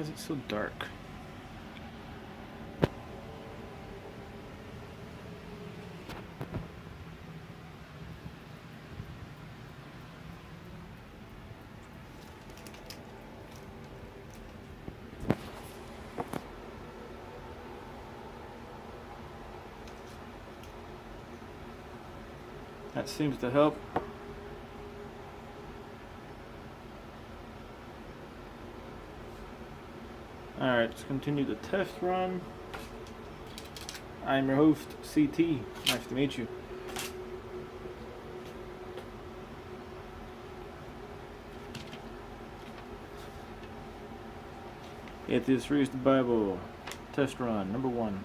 is it so dark? That seems to help. Alright, let's continue the test run. I'm your host, CT. Nice to meet you. Atheist reads the Bible. Test run, number 1.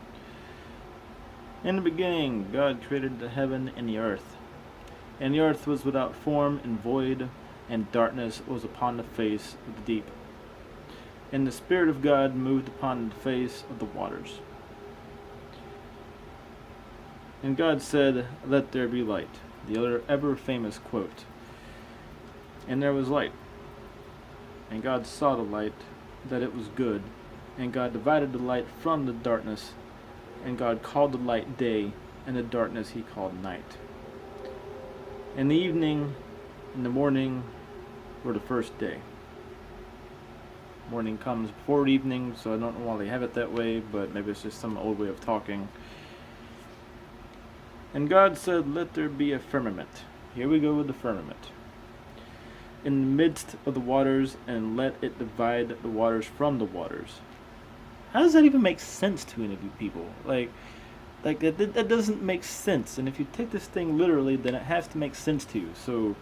In the beginning, God created the heaven and the earth. And the earth was without form and void, and darkness was upon the face of the deep. And the Spirit of God moved upon the face of the waters. And God said, "Let there be light." The other ever-famous quote. And there was light. And God saw the light, that it was good. And God divided the light from the darkness. And God called the light day, and the darkness he called night. And the evening and the morning were the first day. Morning comes before evening, so I don't know why they have it that way, but maybe it's just some old way of talking. And God said, "Let there be a firmament." Here we go with the firmament. "In the midst of the waters, and let it divide the waters from the waters." How does that even make sense to any of you people? Like that doesn't make sense. And if you take this thing literally, then it has to make sense to you. So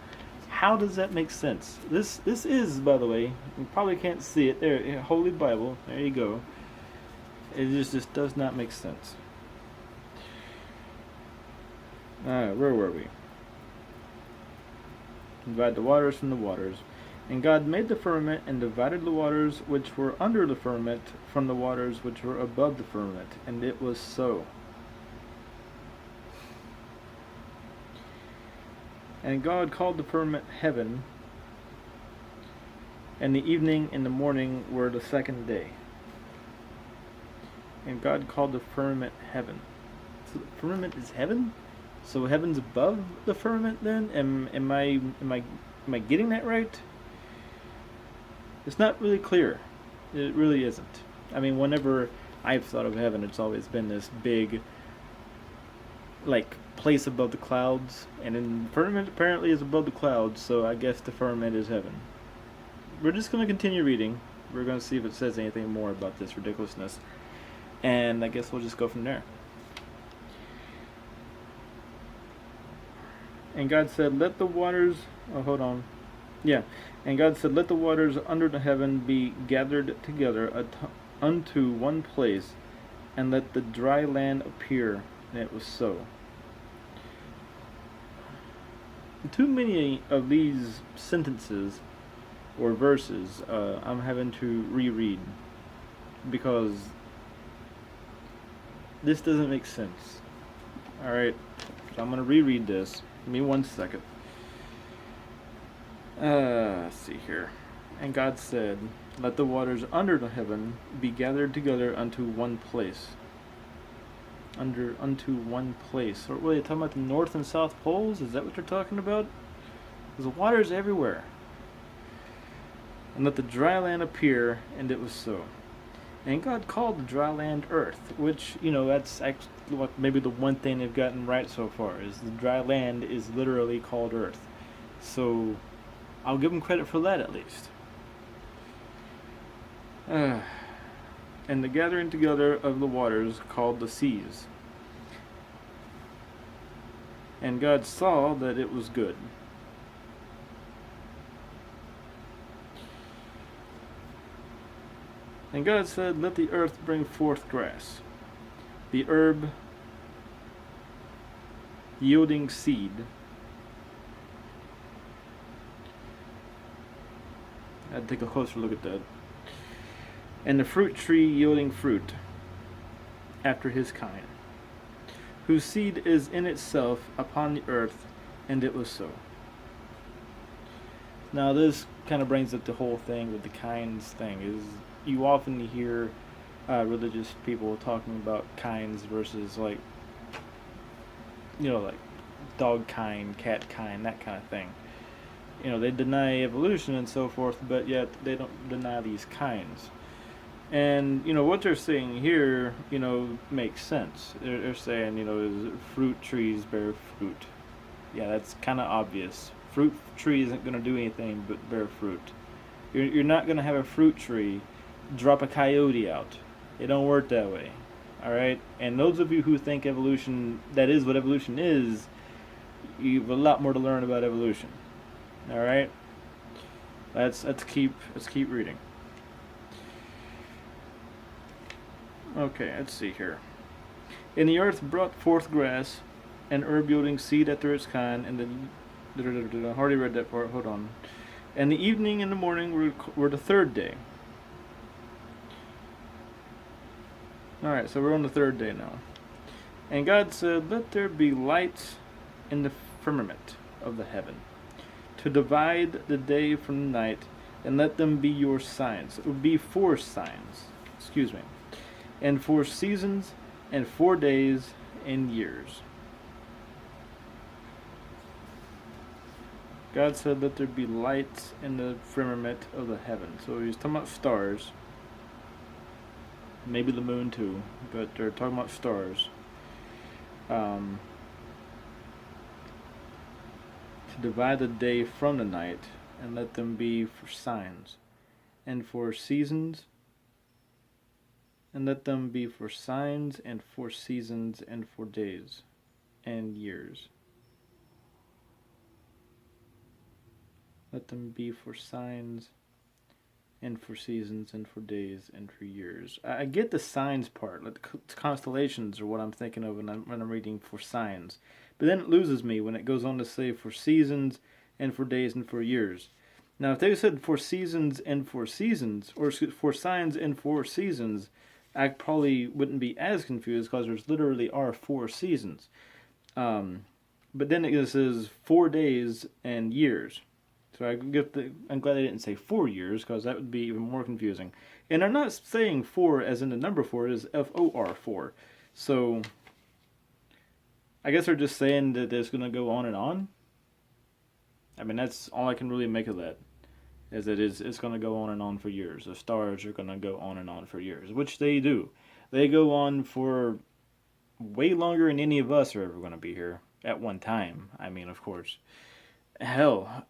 how does that make sense? This is, by the way, you probably can't see it there, Holy Bible. There you go. It just does not make sense. Alright, where were we? Divide the waters from the waters. And God made the firmament and divided the waters which were under the firmament from the waters which were above the firmament. And it was so. And God called the firmament heaven, and the evening and the morning were the second day. And God called the firmament heaven. So the firmament is heaven? So heaven's above the firmament then? Am I getting that right? It's not really clear. It really isn't. I mean, whenever I've thought of heaven, it's always been this big, like, place above the clouds, and then the firmament apparently is above the clouds, so I guess the firmament is heaven. We're just going to continue reading. We're going to see if it says anything more about this ridiculousness, and I guess we'll just go from there. And God said, "Let the waters..." Oh, hold on. Yeah. And God said, "Let the waters under the heaven be gathered together unto one place, and let the dry land appear." And it was so. Too many of these sentences or verses I'm having to reread because this doesn't make sense. Alright, so I'm going to reread this. Give me 1 second. Let's see here. And God said, "Let the waters under the heaven be gathered together unto one place." Unto one place. Or what are they talking about, the North and South Poles? Is that what they're talking about? There's waters everywhere. "And let the dry land appear," and it was so. And God called the dry land earth, which, that's actually maybe the one thing they've gotten right so far, is the dry land is literally called earth. So I'll give them credit for that at least. And the gathering together of the waters called the seas. And God saw that it was good. And God said, "Let the earth bring forth grass, the herb yielding seed." I'd take a closer look at that. "And the fruit tree yielding fruit after his kind, whose seed is in itself upon the earth," and it was so. Now this kind of brings up the whole thing with the kinds thing. you often hear religious people talking about kinds versus like like dog kind, cat kind, that kind of thing. They deny evolution and so forth, but yet they don't deny these kinds. And what they're saying here, makes sense. They're saying, is fruit trees bear fruit. Yeah, that's kind of obvious. Fruit tree isn't going to do anything but bear fruit. You're not going to have a fruit tree drop a coyote out. It don't work that way. All right? And those of you who think evolution, that is what evolution is, you have a lot more to learn about evolution. All right? Let's keep reading. Okay, let's see here. And the earth brought forth grass, and herb yielding seed after its kind, and the I already read that part. Hold on. And the evening and the morning were the third day. All right, so we're on the third day now. And God said, "Let there be lights in the firmament of the heaven, to divide the day from the night, and let them be your signs." It would be 4 signs. Excuse me. And 4 seasons, and 4 days, and years. God said, "Let there be lights in the firmament of the heaven." So he's talking about stars. Maybe the moon too, but they're talking about stars. To divide the day from the night, and let them be for signs, and for seasons, and let them be for signs, and for seasons, and for days, and years. Let them be for signs, and for seasons, and for days, and for years. I get the signs part. Like constellations are what I'm thinking of when I'm reading for signs. But then it loses me when it goes on to say for seasons, and for days, and for years. Now, if they said for seasons and for seasons, or for signs and for seasons, I probably wouldn't be as confused because there's literally are 4 seasons. But then it says 4 days and years. So I'm glad they didn't say 4 years because that would be even more confusing. And I'm not saying 4 as in the number 4, it is FOR 4. So I guess they're just saying that it's going to go on and on. I mean, that's all I can really make of that. It's going to go on and on for years. The stars are going to go on and on for years, which they do. They go on for way longer than any of us are ever going to be here at one time. I mean, of course. Hell,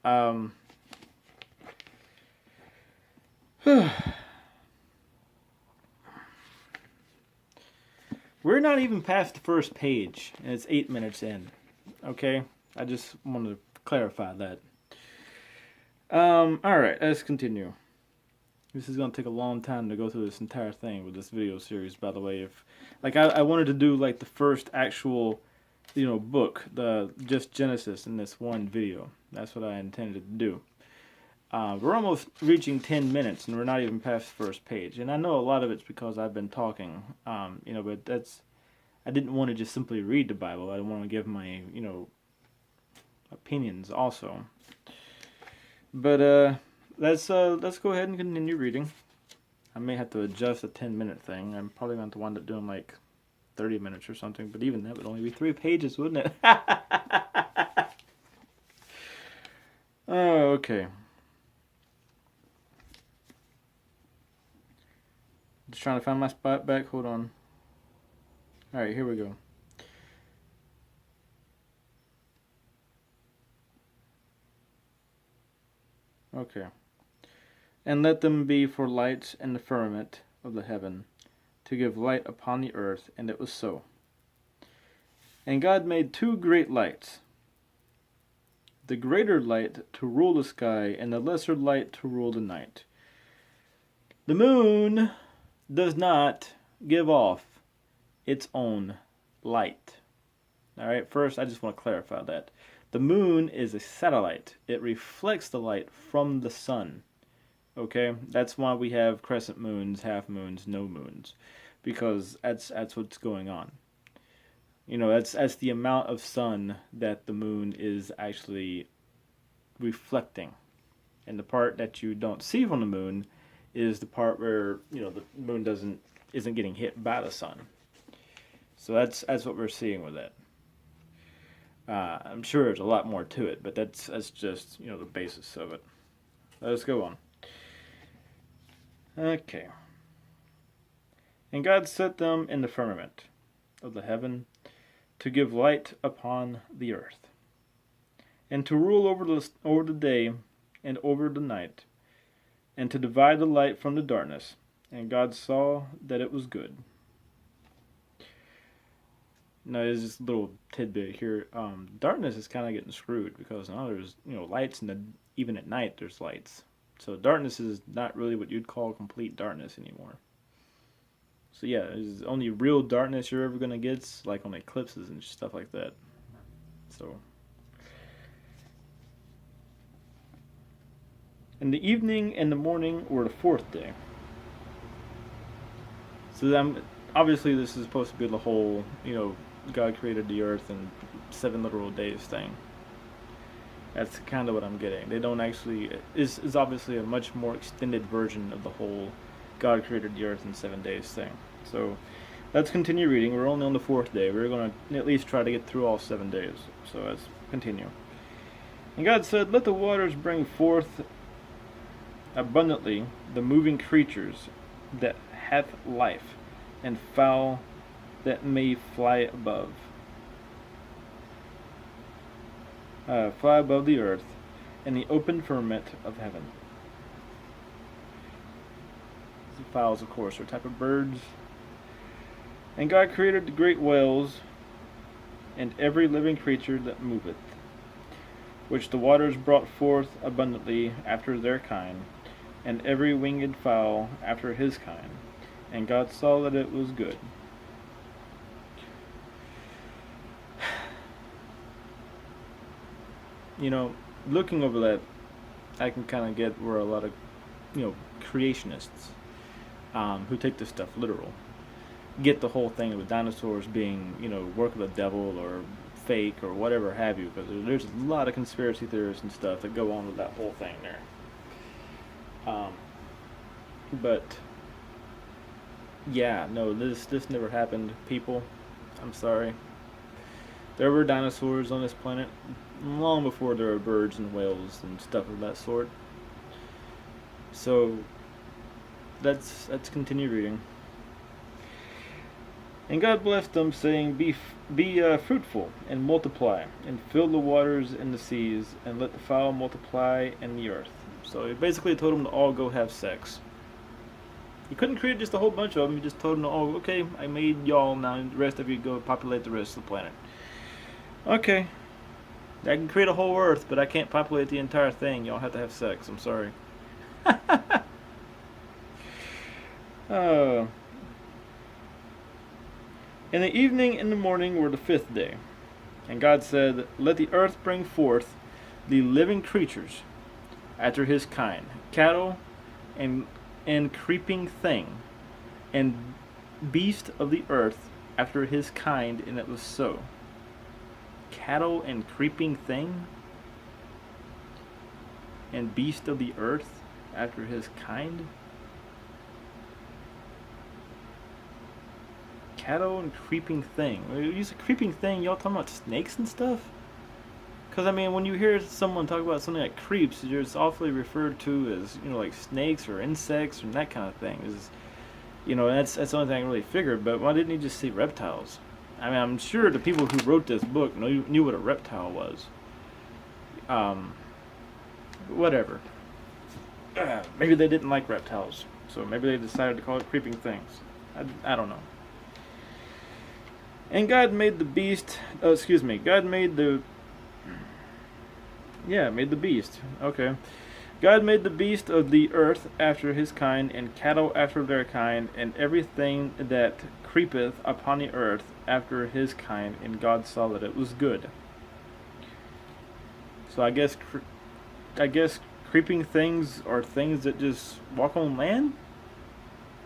we're not even past the first page, and it's 8 minutes in. Okay? I just wanted to clarify that. Alright, let's continue. This is going to take a long time to go through this entire thing with this video series, by the way. I wanted to do, like, the first actual, book, just Genesis in this one video. That's what I intended to do. We're almost reaching 10 minutes, and we're not even past the first page. And I know a lot of it's because I've been talking, but I didn't want to just simply read the Bible. I want to give my, opinions also. But let's go ahead and continue reading. I may have to adjust the 10-minute thing. I'm probably going to wind up doing like 30 minutes or something, but even that would only be 3 pages, wouldn't it? Oh, okay. Just trying to find my spot back. Hold on. Alright, here we go. Okay. And let them be for lights in the firmament of the heaven, to give light upon the earth, and it was so. And God made 2 great lights, the greater light to rule the sky, and the lesser light to rule the night. The moon does not give off its own light. Alright, first I just want to clarify that. The moon is a satellite. It reflects the light from the sun. Okay? That's why we have crescent moons, half moons, no moons. Because that's what's going on. That's the amount of sun that the moon is actually reflecting. And the part that you don't see from the moon is the part where the moon isn't getting hit by the sun. So that's what we're seeing with that. I'm sure there's a lot more to it, but that's just the basis of it. Let's go on. Okay. And God set them in the firmament of the heaven to give light upon the earth, and to rule over the day and over the night, and to divide the light from the darkness. And God saw that it was good. Now, there's this little tidbit here. Darkness is kind of getting screwed because now there's lights, and even at night there's lights. So darkness is not really what you'd call complete darkness anymore. So yeah, it's only real darkness you're ever gonna get, like on eclipses and stuff like that. So, and the evening and the morning were the fourth day. So obviously this is supposed to be the whole, God created the earth in 7 literal days thing. That's kind of what I'm getting. They don't actually, is obviously a much more extended version of the whole God created the earth in 7 days thing. So let's continue reading. We're only on the 4th day. We're going to at least try to get through all 7 days. So let's continue. And God said, "Let the waters bring forth abundantly the moving creatures that hath life, and fowl that may fly above. Fly above the earth, in the open firmament of heaven." The fowls, of course, are a type of birds. "And God created the great whales, and every living creature that moveth, which the waters brought forth abundantly after their kind, and every winged fowl after his kind. And God saw that it was good." Looking over that, I can kind of get where a lot of, creationists, who take this stuff literal, get the whole thing with dinosaurs being, work of the devil or fake or whatever have you, because there's a lot of conspiracy theories and stuff that go on with that whole thing there. But yeah, no, this never happened, people. I'm sorry. There were dinosaurs on this planet long before there were birds and whales and stuff of that sort. So let's continue reading. "And God blessed them, saying, Be fruitful, and multiply, and fill the waters and the seas, and let the fowl multiply in the earth." So he basically told them to all go have sex. He couldn't create just a whole bunch of them. He just told them to all, "Okay, I made y'all, now the rest of you go populate the rest of the planet." Okay. I can create a whole earth, but I can't populate the entire thing. Y'all have to have sex. I'm sorry. "In the evening and the morning were the 5th day. And God said, Let the earth bring forth the living creatures after his kind, cattle and creeping thing, and beast of the earth after his kind, and it was so." Cattle and creeping thing and beast of the earth after his kind? Cattle and creeping thing. When you use a creeping thing, y'all talking about snakes and stuff? Because, when you hear someone talk about something that creeps, it's awfully referred to as, like snakes or insects and that kind of thing. That's the only thing I really figured, but why didn't he just say reptiles? I'm sure the people who wrote this book knew what a reptile was. Whatever. Maybe they didn't like reptiles, so maybe they decided to call it creeping things. I don't know. "And God made the beast." God made the. Yeah, made the beast. Okay. "God made the beast of the earth after his kind, and cattle after their kind, and everything that creepeth upon the earth after his kind, and God saw that it was good." So I guess creeping things are things that just walk on land?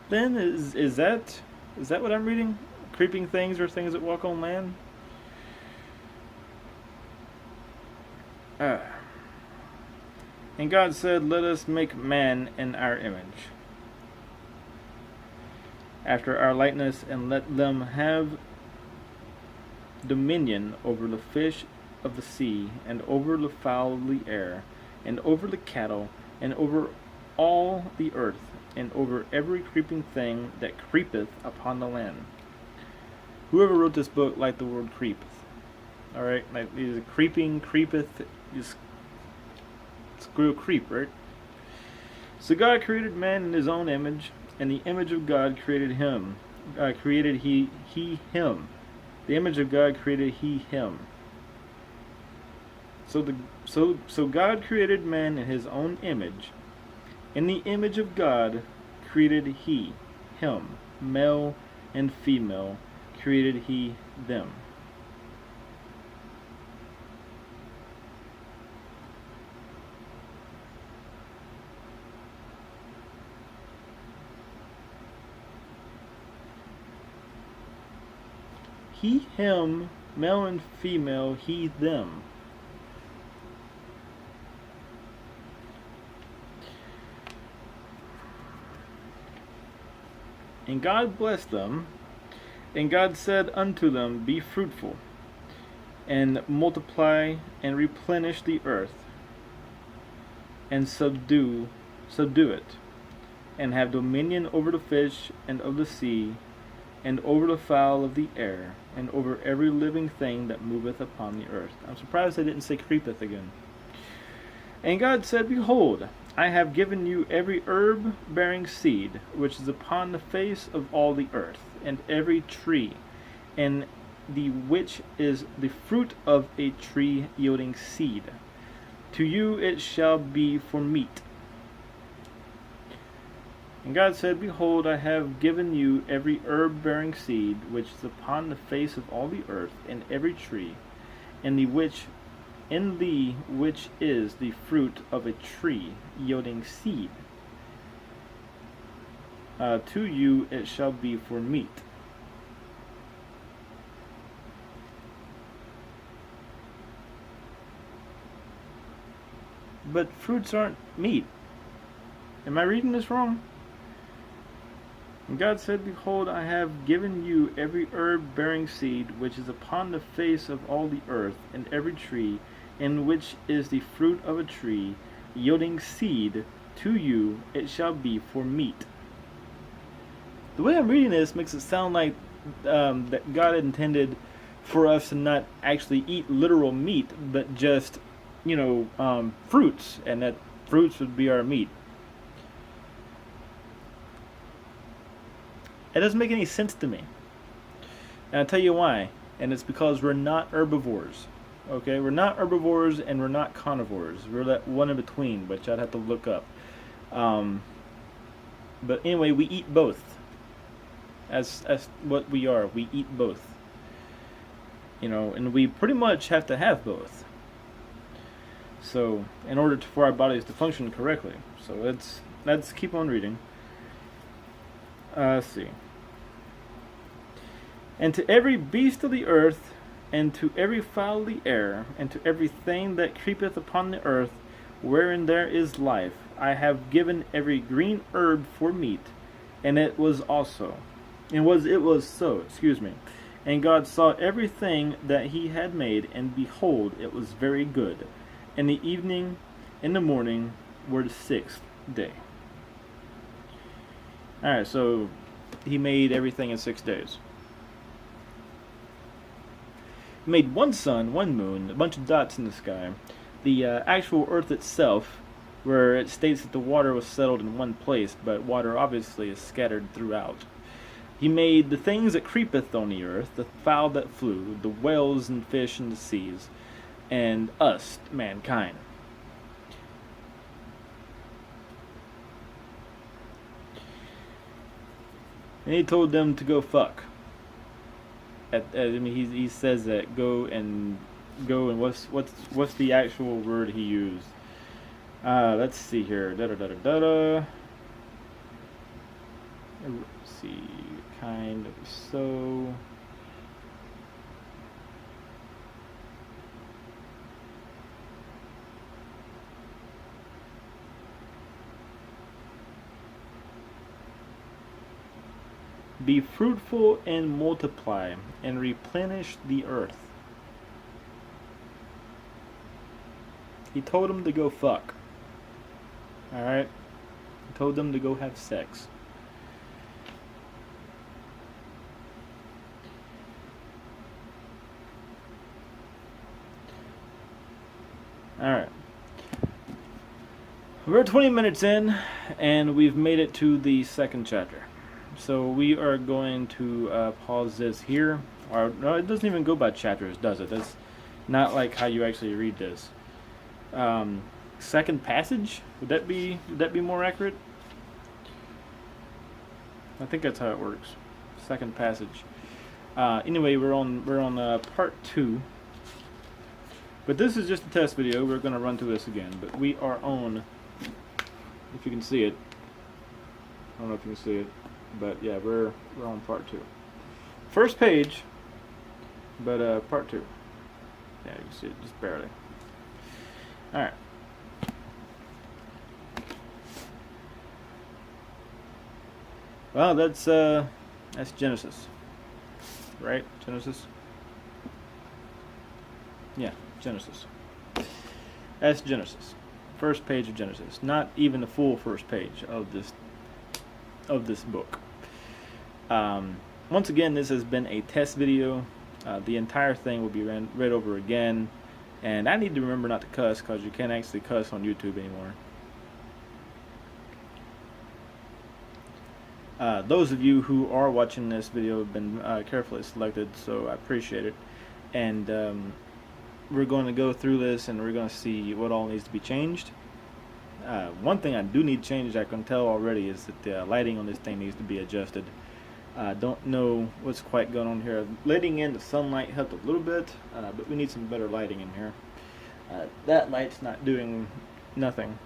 Then is that what I'm reading? Creeping things are things that walk on land? "And God said, Let us make man in our image, after our likeness, and let them have dominion over the fish of the sea, and over the fowl of the air, and over the cattle, and over all the earth, and over every creeping thing that creepeth upon the land. Whoever wrote this book liked the word creepeth. Alright, like is creeping, creepeth, is real creep, right? So God created man in his own image, and the image of God created him. Created he him. The image of God created he him. So God created man in his own image. In the image of God created he him. Male and female created he them. He, him, male and female, he, them. And God blessed them, and God said unto them, Be fruitful, and multiply, and replenish the earth, and subdue it, and have dominion over the fish and of the sea, and over the fowl of the air, and over every living thing that moveth upon the earth. I'm surprised I didn't say creepeth again. And God said, Behold, I have given you every herb bearing seed, which is upon the face of all the earth, and every tree, and the which is the fruit of a tree yielding seed. To you it shall be for meat. And God said, Behold, I have given you every herb bearing seed, which is upon the face of all the earth, and every tree, and the which is the fruit of a tree yielding seed. To you it shall be for meat. But fruits aren't meat. Am I reading this wrong? And God said, Behold, I have given you every herb bearing seed, which is upon the face of all the earth, and every tree, in which is the fruit of a tree, yielding seed. To you it shall be for meat. The way I'm reading this makes it sound like that God intended for us to not actually eat literal meat, but just, fruits, and that fruits would be our meat. It doesn't make any sense to me. And I'll tell you why. And it's because we're not herbivores. Okay? We're not herbivores and we're not carnivores. We're that one in between, which I'd have to look up. But anyway, we eat both. As what we are. We eat both. And we pretty much have to have both. So, in order for our bodies to function correctly. So let's keep on reading. Let's see. And to every beast of the earth, and to every fowl of the air, and to every thing that creepeth upon the earth, wherein there is life, I have given every green herb for meat. And it was so. And God saw everything that he had made, and behold, it was very good. And the evening and the morning were the sixth day. Alright, so he made everything in 6 days. He made one sun, one moon, a bunch of dots in the sky. The actual earth itself, where it states that the water was settled in one place, but water obviously is scattered throughout. He made the things that creepeth on the earth, the fowl that flew, the whales and fish in the seas, and us, mankind. And he told them to go fuck. He says that go and what's the actual word he used? Let's see here. Let's see. Kind of so. Be fruitful and multiply and replenish the earth. He told them to go fuck. Alright? He told them to go have sex. Alright. We're 20 minutes in, and we've made it to the second chapter. So we are going to pause this here. Or, no, it doesn't even go by chapters, does it? That's not like how you actually read this. Second passage? Would that be more accurate? I think that's how it works. Second passage. Anyway, we're on part 2. But this is just a test video. We're going to run through this again. But we are on, if you can see it. I don't know if you can see it. But yeah, we're on part 2. First page, but part 2. Yeah, you can see it just barely. Alright. Well, that's Genesis. Right? Genesis? Yeah, Genesis. That's Genesis. First page of Genesis. Not even the full first page of this book. Once again, this has been a test video. The entire thing will be read over again. And I need to remember not to cuss, because you can't actually cuss on YouTube anymore. Those of you who are watching this video have been carefully selected, so I appreciate it. And we're going to go through this, and we're going to see what all needs to be changed. One thing I do need changed, I can tell already, is that the lighting on this thing needs to be adjusted. I don't know what's quite going on here. Letting in the sunlight helped a little bit, but we need some better lighting in here. That light's not doing nothing.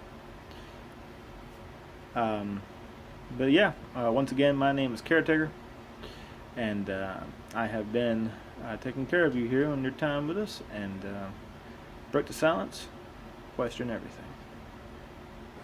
But yeah, once again, my name is Caretaker, and I have been taking care of you here on your time with us, and break the silence, question everything.